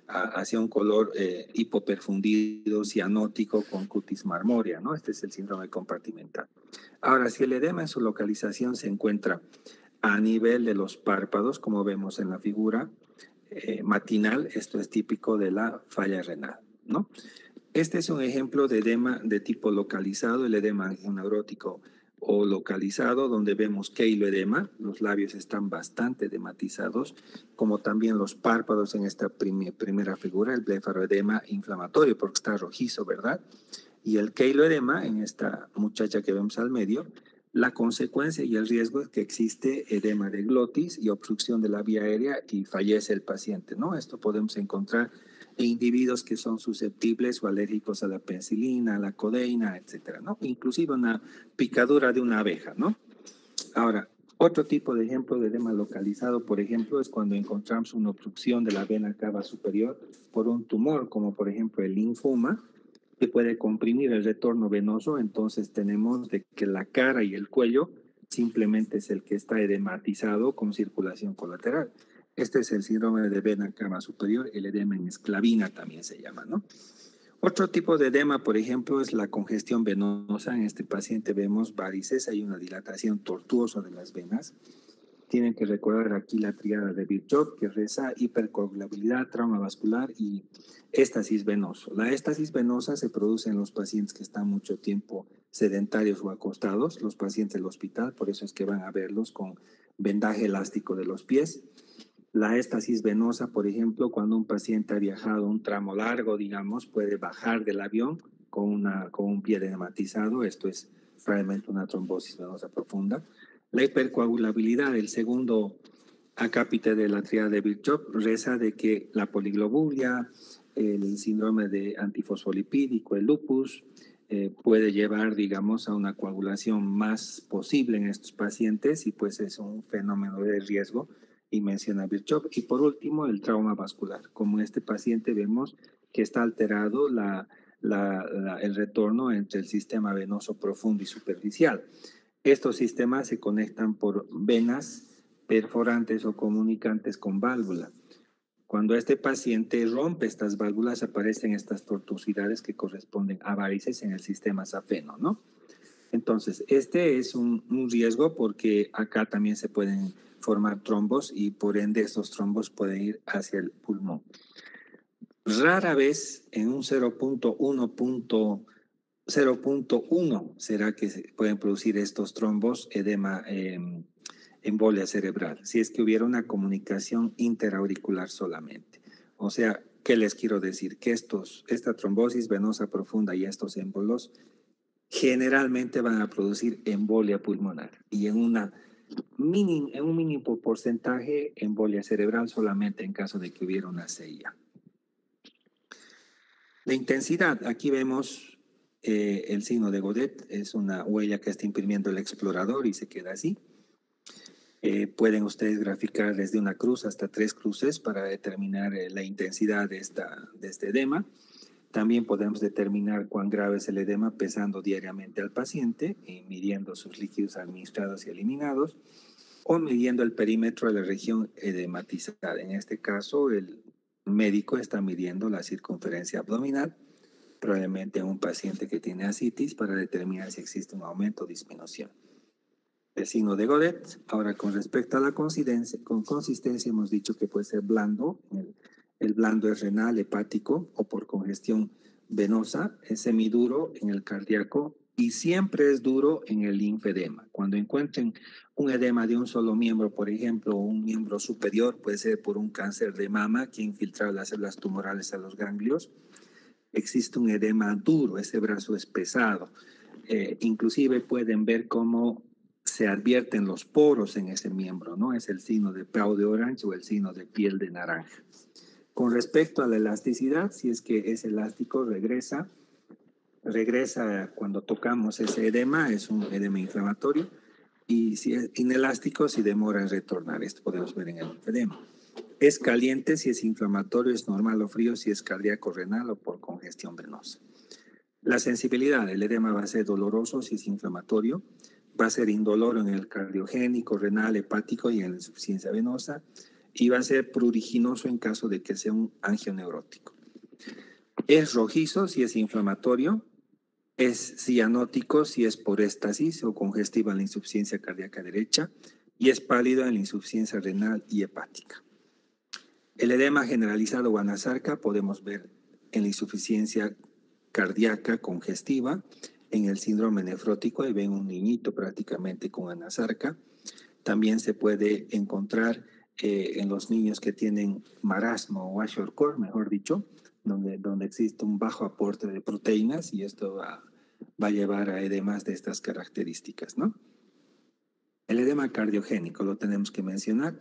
hacia un color hipoperfundido, cianótico con cutis marmórea, ¿no? Este es el síndrome compartimental. Ahora, si el edema en su localización se encuentra a nivel de los párpados, como vemos en la figura matinal, esto es típico de la falla renal, ¿no? Este es un ejemplo de edema de tipo localizado, el edema angineurótico o localizado, donde vemos queiloedema, los labios están bastante edematizados, como también los párpados en esta primera figura, el blefaroedema inflamatorio, porque está rojizo, ¿verdad? Y el queiloedema, en esta muchacha que vemos al medio, la consecuencia y el riesgo es que existe edema de glotis y obstrucción de la vía aérea y fallece el paciente, ¿no? Esto podemos encontrar en individuos que son susceptibles o alérgicos a la penicilina, a la codeína, etcétera, ¿no? Inclusive una picadura de una abeja, ¿no? Ahora, otro tipo de ejemplo de edema localizado, por ejemplo, es cuando encontramos una obstrucción de la vena cava superior por un tumor, como por ejemplo el linfoma, que puede comprimir el retorno venoso. Entonces tenemos de que la cara y el cuello simplemente es el que está edematizado con circulación colateral. Este es el síndrome de vena cava superior, el edema en esclavina también se llama, ¿no? Otro tipo de edema, por ejemplo, es la congestión venosa. En este paciente vemos varices, hay una dilatación tortuosa de las venas. Tienen que recordar aquí la triada de Virchow, que reza hipercoagulabilidad, trauma vascular y éstasis venoso. La éstasis venosa se produce en los pacientes que están mucho tiempo sedentarios o acostados, los pacientes del hospital, por eso es que van a verlos con vendaje elástico de los pies. La éstasis venosa, por ejemplo, cuando un paciente ha viajado un tramo largo, digamos, puede bajar del avión con un pie edematizado. Esto es probablemente una trombosis venosa profunda. La hipercoagulabilidad, el segundo acápite de la triada de Virchow, reza de que la poliglobulia, el síndrome de antifosfolipídico, el lupus, puede llevar, digamos, a una coagulación más posible en estos pacientes y pues es un fenómeno de riesgo y menciona Virchow. Y por último, el trauma vascular. Como en este paciente vemos que está alterado el retorno entre el sistema venoso profundo y superficial. Estos sistemas se conectan por venas perforantes o comunicantes con válvula. Cuando este paciente rompe estas válvulas, aparecen estas tortuosidades que corresponden a varices en el sistema safeno, ¿no? Entonces, este es un riesgo porque acá también se pueden formar trombos y por ende estos trombos pueden ir hacia el pulmón. Rara vez en un 0.1 será que se pueden producir estos trombos, edema, embolia cerebral, si es que hubiera una comunicación interauricular solamente. O sea, ¿qué les quiero decir? Que esta trombosis venosa profunda y estos émbolos generalmente van a producir embolia pulmonar y en un mínimo porcentaje embolia cerebral solamente en caso de que hubiera una CIA. La intensidad, aquí vemos el signo de Godet, es una huella que está imprimiendo el explorador y se queda así. Pueden ustedes graficar desde una cruz hasta 3 cruces para determinar la intensidad de este edema. También podemos determinar cuán grave es el edema pesando diariamente al paciente y midiendo sus líquidos administrados y eliminados o midiendo el perímetro de la región edematizada. En este caso, el médico está midiendo la circunferencia abdominal, probablemente en un paciente que tiene ascitis, para determinar si existe un aumento o disminución. El signo de Godet. Ahora, con respecto a la consistencia, hemos dicho que puede ser blando. El blando es renal, hepático o por congestión venosa, es semiduro en el cardíaco y siempre es duro en el linfedema. Cuando encuentren un edema de un solo miembro, por ejemplo, un miembro superior, puede ser por un cáncer de mama que ha infiltrado las células tumorales a los ganglios, existe un edema duro, ese brazo es pesado. Inclusive pueden ver cómo se advierten los poros en ese miembro, ¿no? Es el signo de peau de orange o el signo de piel de naranja. Con respecto a la elasticidad, si es que es elástico, regresa cuando tocamos ese edema, es un edema inflamatorio, y si es inelástico, si demora en retornar. Esto podemos ver en el edema. Es caliente si es inflamatorio, es normal o frío si es cardíaco, renal o por congestión venosa. La sensibilidad, el edema va a ser doloroso si es inflamatorio, va a ser indoloro en el cardiogénico, renal, hepático y en la insuficiencia venosa, y va a ser pruriginoso en caso de que sea un angioneurótico. Es rojizo si es inflamatorio, es cianótico si es por éstasis o congestiva en la insuficiencia cardíaca derecha, y es pálido en la insuficiencia renal y hepática. El edema generalizado o anasarca podemos ver en la insuficiencia cardíaca congestiva, en el síndrome nefrótico, y ven un niñito prácticamente con anasarca. También se puede encontrar en los niños que tienen marasmo o kwashiorkor, mejor dicho, donde existe un bajo aporte de proteínas, y esto va a llevar a edemas de estas características, ¿no? El edema cardiogénico, lo tenemos que mencionar,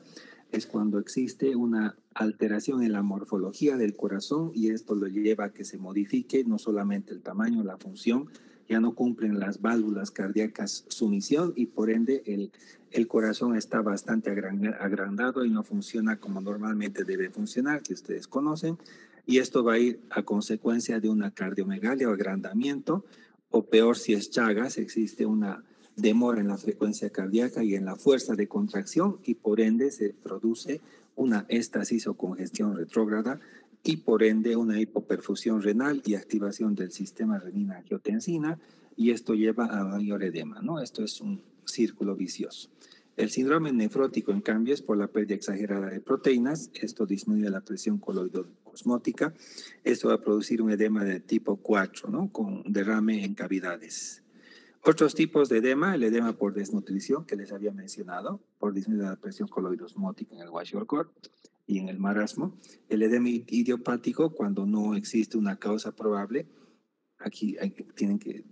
es cuando existe una alteración en la morfología del corazón, y esto lo lleva a que se modifique no solamente el tamaño, la función, ya no cumplen las válvulas cardíacas su misión, y por ende el corazón está bastante agrandado y no funciona como normalmente debe funcionar, que ustedes conocen, y esto va a ir a consecuencia de una cardiomegalia o agrandamiento, o peor si es Chagas, existe una demora en la frecuencia cardíaca y en la fuerza de contracción, y por ende se produce una éstasis o congestión retrógrada, y por ende una hipoperfusión renal y activación del sistema renina-angiotensina, y esto lleva a mayor edema, ¿no? Esto es un círculo vicioso. El síndrome nefrótico, en cambio, es por la pérdida exagerada de proteínas. Esto disminuye la presión coloidosmótica. Esto va a producir un edema de tipo 4, ¿no? Con derrame en cavidades. Otros tipos de edema, el edema por desnutrición que les había mencionado, por disminuir la presión coloidosmótica en el kwashiorkor y en el marasmo. El edema idiopático, cuando no existe una causa probable. Aquí tienen que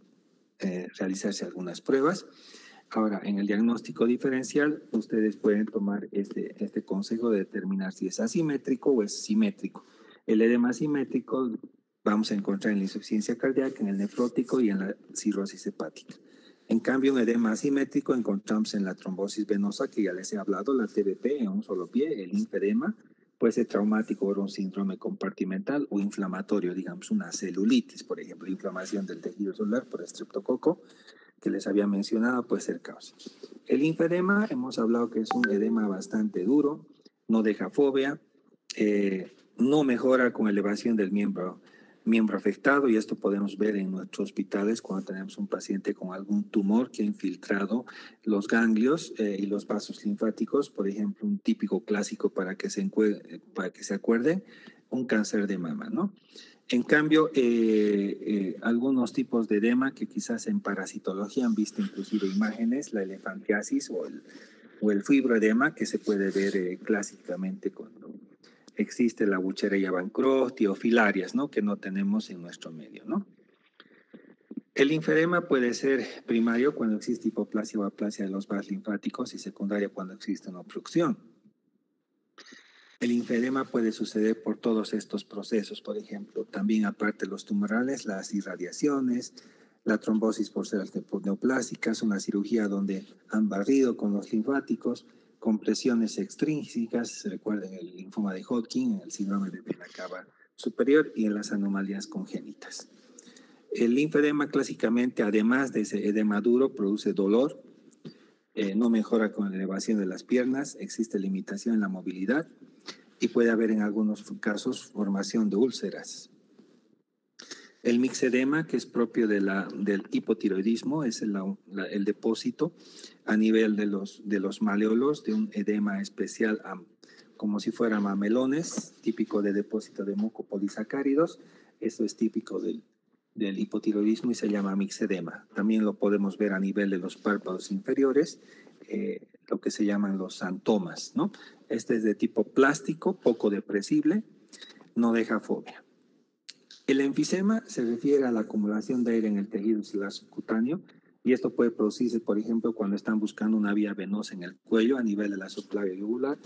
realizarse algunas pruebas. Ahora, en el diagnóstico diferencial, ustedes pueden tomar este consejo de determinar si es asimétrico o es simétrico. El edema asimétrico vamos a encontrar en la insuficiencia cardíaca, en el nefrótico y en la cirrosis hepática. En cambio, un edema asimétrico encontramos en la trombosis venosa, que ya les he hablado, la TBP en un solo pie, el linfedema, puede ser traumático o un síndrome compartimental o inflamatorio, digamos una celulitis, por ejemplo, inflamación del tejido celular por estreptococo, que les había mencionado, puede ser causa. El linfedema, hemos hablado que es un edema bastante duro, no deja fobia, no mejora con elevación del miembro afectado, y esto podemos ver en nuestros hospitales cuando tenemos un paciente con algún tumor que ha infiltrado los ganglios y los vasos linfáticos. Por ejemplo, un típico clásico para que se acuerden, un cáncer de mama, ¿no? En cambio, algunos tipos de edema que quizás en parasitología han visto inclusive imágenes, la elefantiasis o el fibroedema, que se puede ver clásicamente cuando existe la Buchereia bancroft o filarias, ¿no? Que no tenemos en nuestro medio, ¿no? El linfedema puede ser primario cuando existe hipoplasia o aplasia de los vasos linfáticos, y secundaria cuando existe una obstrucción. El linfedema puede suceder por todos estos procesos, por ejemplo, también aparte de los tumorales, las irradiaciones, la trombosis por células neoplásicas, una cirugía donde han barrido con los linfáticos, compresiones extrínsecas, recuerden el linfoma de Hodgkin, en el síndrome de vena cava superior y en las anomalías congénitas. El linfedema clásicamente, además de ese edema duro, produce dolor, no mejora con la elevación de las piernas, existe limitación en la movilidad y puede haber en algunos casos formación de úlceras. El mixedema, que es propio del hipotiroidismo, es el depósito a nivel de los maleolos de un edema especial, como si fueran mamelones, típico de depósito de mucopolisacáridos. Esto es típico del hipotiroidismo y se llama mixedema. También lo podemos ver a nivel de los párpados inferiores, lo que se llaman los xantomas, ¿no? Este es de tipo plástico, poco depresible, no deja fobia. El enfisema se refiere a la acumulación de aire en el tejido celular subcutáneo, y esto puede producirse, por ejemplo, cuando están buscando una vía venosa en el cuello a nivel de la subclavia yugular.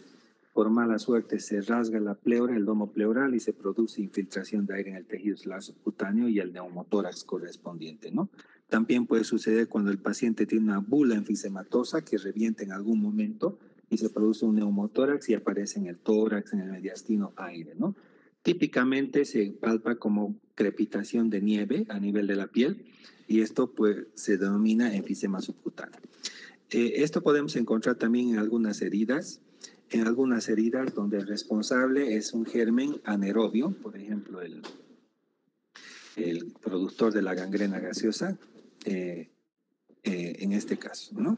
Por mala suerte se rasga la pleura, el domo pleural, y se produce infiltración de aire en el tejido celular subcutáneo y el neumotórax correspondiente, ¿no? También puede suceder cuando el paciente tiene una bula enfisematosa que revienta en algún momento y se produce un neumotórax y aparece en el tórax, en el mediastino aire, ¿no? Típicamente se palpa como crepitación de nieve a nivel de la piel y esto pues se denomina enfisema subcutáneo. Esto podemos encontrar también en algunas heridas donde el responsable es un germen anaerobio, por ejemplo, el productor de la gangrena gaseosa, en este caso, ¿no?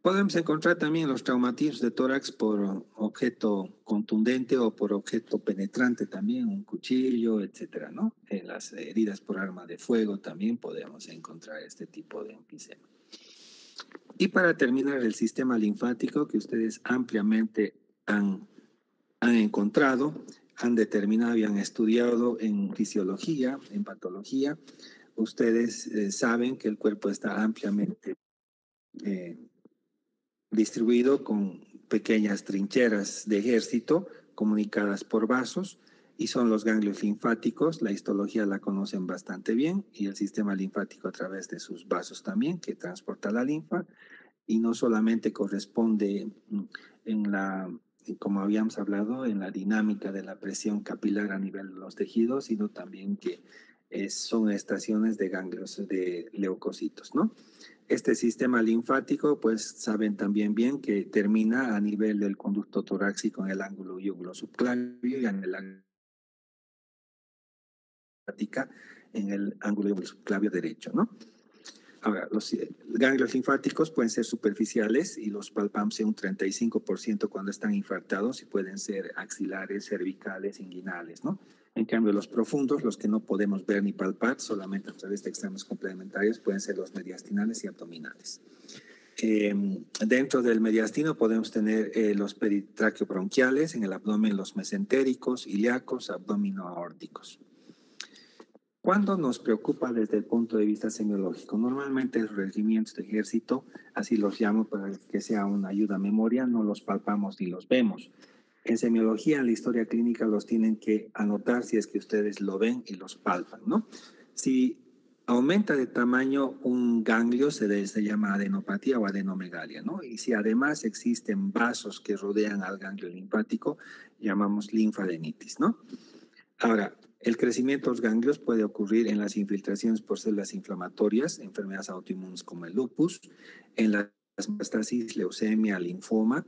Podemos encontrar también los traumatismos de tórax por objeto contundente o por objeto penetrante también, un cuchillo, etcétera, ¿no? En las heridas por arma de fuego también podemos encontrar este tipo de enfisema. Y para terminar, el sistema linfático que ustedes ampliamente han encontrado, han determinado y han estudiado en fisiología, en patología. Ustedes saben que el cuerpo está ampliamente distribuido con pequeñas trincheras de ejército comunicadas por vasos y son los ganglios linfáticos. La histología la conocen bastante bien y el sistema linfático a través de sus vasos también que transporta la linfa y no solamente corresponde en la, como habíamos hablado, en la dinámica de la presión capilar a nivel de los tejidos, sino también que son estaciones de ganglios de leucocitos, ¿no? Este sistema linfático, pues saben también bien que termina a nivel del conducto torácico en el ángulo yugulo-subclavio y en el en el ángulo yugulo-subclavio derecho, ¿no? Ahora, los ganglios linfáticos pueden ser superficiales y los palpamos en un 35% cuando están infartados y pueden ser axilares, cervicales, inguinales, ¿no? En cambio, los profundos, los que no podemos ver ni palpar, solamente a través de exámenes complementarios, pueden ser los mediastinales y abdominales. Dentro del mediastino podemos tener los peritraqueobronquiales, en el abdomen los mesentéricos, ilíacos, abdomino-aórticos. ¿Cuándo nos preocupa desde el punto de vista semiológico? Normalmente los regimientos de ejército, así los llamo para que sea una ayuda a memoria, no los palpamos ni los vemos. En semiología, en la historia clínica, los tienen que anotar si es que ustedes lo ven y los palpan, ¿no? Si aumenta de tamaño un ganglio, se llama adenopatía o adenomegalia, ¿no? Y si además existen vasos que rodean al ganglio linfático, llamamos linfadenitis, ¿no? Ahora, el crecimiento de los ganglios puede ocurrir en las infiltraciones por células inflamatorias, enfermedades autoinmunes como el lupus, en las metástasis, leucemia, linfoma,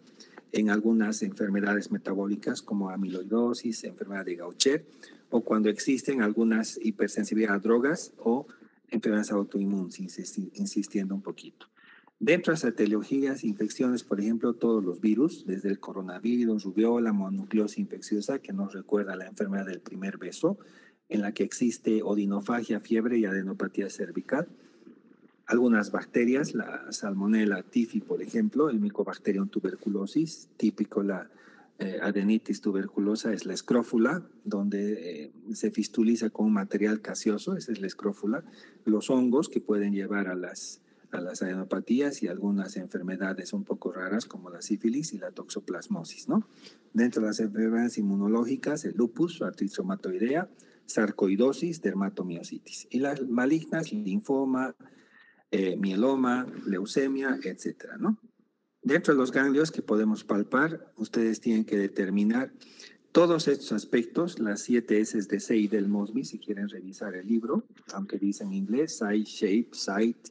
en algunas enfermedades metabólicas como amiloidosis, enfermedad de Gaucher, o cuando existen algunas hipersensibilidad a drogas o enfermedades autoinmunes, insistiendo un poquito. Dentro de las etiologías, infecciones, por ejemplo, todos los virus, desde el coronavirus, rubiola, mononucleosis infecciosa, que nos recuerda a la enfermedad del primer beso, en la que existe odinofagia, fiebre y adenopatía cervical. Algunas bacterias, la Salmonella typhi, por ejemplo, el Mycobacterium tuberculosis, típico la adenitis tuberculosa es la escrófula, donde se fistuliza con un material gaseoso, esa es la escrófula. Los hongos que pueden llevar a las adenopatías y algunas enfermedades un poco raras como la sífilis y la toxoplasmosis, ¿no? Dentro de las enfermedades inmunológicas, el lupus, artritis reumatoidea, sarcoidosis, dermatomiositis. Y las malignas, linfoma, mieloma, leucemia, etcétera, ¿no? Dentro de los ganglios que podemos palpar, ustedes tienen que determinar todos estos aspectos, las 7 S de Seidel Mosby, si quieren revisar el libro, aunque dice en inglés, size, shape, sight,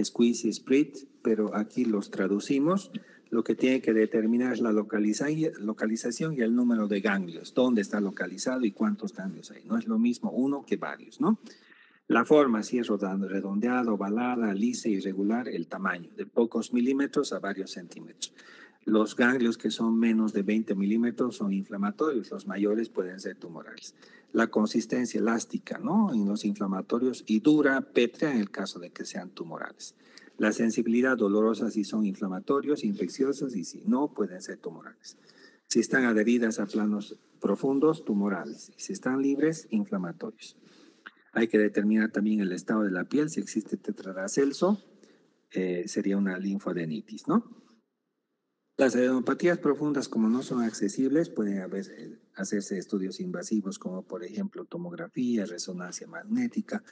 squeeze y split, pero aquí los traducimos. Lo que tiene que determinar es la localización y el número de ganglios, dónde está localizado y cuántos ganglios hay. No es lo mismo uno que varios, ¿no? La forma, si es redondeada, ovalada, lisa, irregular, el tamaño, de pocos milímetros a varios centímetros. Los ganglios que son menos de 20 milímetros son inflamatorios, los mayores pueden ser tumorales. La consistencia elástica, ¿no? En los inflamatorios y dura, pétrea en el caso de que sean tumorales. La sensibilidad dolorosa si son inflamatorios, infecciosos y si no, pueden ser tumorales. Si están adheridas a planos profundos, tumorales. Y si están libres, inflamatorios. Hay que determinar también el estado de la piel, si existe tetradacelso, sería una linfadenitis, ¿no? Las adenopatías profundas, como no son accesibles, pueden hacerse estudios invasivos como por ejemplo tomografía, resonancia magnética,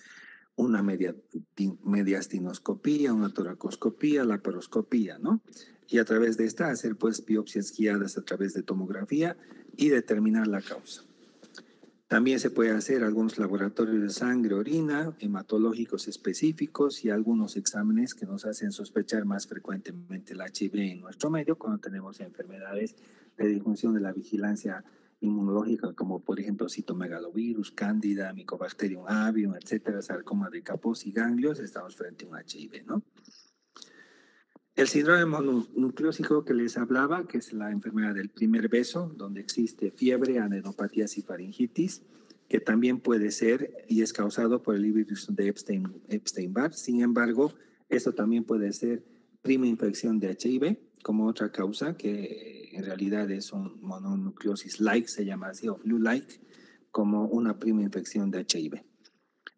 una mediastinoscopía, una toracoscopía, laparoscopía, ¿no? Y a través de esta hacer pues biopsias guiadas a través de tomografía y determinar la causa. También se puede hacer algunos laboratorios de sangre, orina, hematológicos específicos y algunos exámenes que nos hacen sospechar más frecuentemente el HIV en nuestro medio cuando tenemos enfermedades de disfunción de la vigilancia inmunológica, como por ejemplo citomegalovirus, cándida, Mycobacterium avium, etcétera, sarcoma de Kaposi y ganglios, estamos frente a un HIV, ¿no? El síndrome mononucleósico que les hablaba, que es la enfermedad del primer beso, donde existe fiebre, adenopatías y faringitis, que también puede ser y es causado por el virus de Epstein-Barr. Sin embargo, esto también puede ser prima infección de HIV como otra causa, que en realidad es un mononucleosis-like, se llama así, o flu-like, como una prima infección de HIV.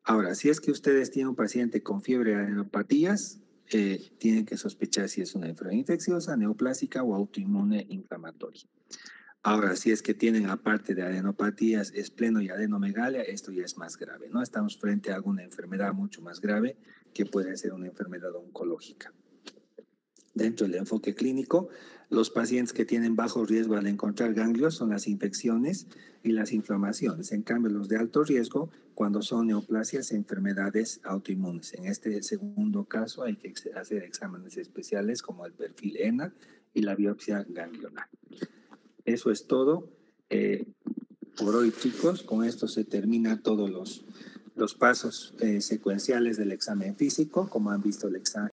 Ahora, si es que ustedes tienen un paciente con fiebre de adenopatías, tienen que sospechar si es una enfermedad infecciosa, neoplásica o autoinmune inflamatoria. Ahora, si es que tienen aparte de adenopatías, espleno y adenomegalia, esto ya es más grave, ¿no? Estamos frente a alguna enfermedad mucho más grave que puede ser una enfermedad oncológica. Dentro del enfoque clínico, los pacientes que tienen bajo riesgo al encontrar ganglios son las infecciones y las inflamaciones. En cambio, los de alto riesgo, cuando son neoplasias, enfermedades autoinmunes. En este segundo caso hay que hacer exámenes especiales como el perfil ENA y la biopsia ganglionar. Eso es todo por hoy, chicos. Con esto se termina todos los pasos secuenciales del examen físico. Como han visto, el examen